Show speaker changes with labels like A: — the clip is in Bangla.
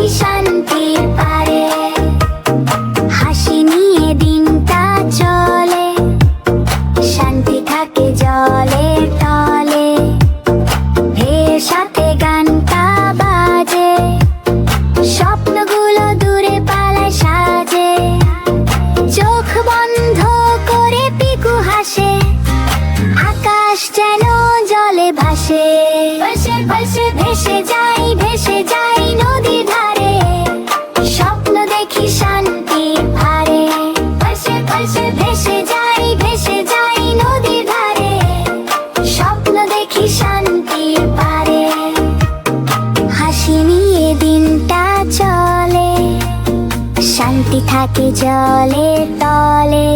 A: দেখি শান্তির পারে। হাসি নিয়ে দিনটা চলে, শান্তি থাকে জলের তলে। ভেসাতে গানটা বাজে, স্বপ্নগুলো দূরে পালায় সাজে। চোখ বন্ধ করে পিকু হাসে, আকাশ যেন জলে ভাসে। ভাসে ভাসে ভেসে যাই নদীর ধারে, স্বপ্ন দেখি শান্তির ভারে। ভাসে ভাসে ভেসে যাই নদীর ধারে, স্বপ্ন দেখি শান্তির পারে। হাসি নিয়ে দিনটা চলে, শান্তি থাকে জলের তলে।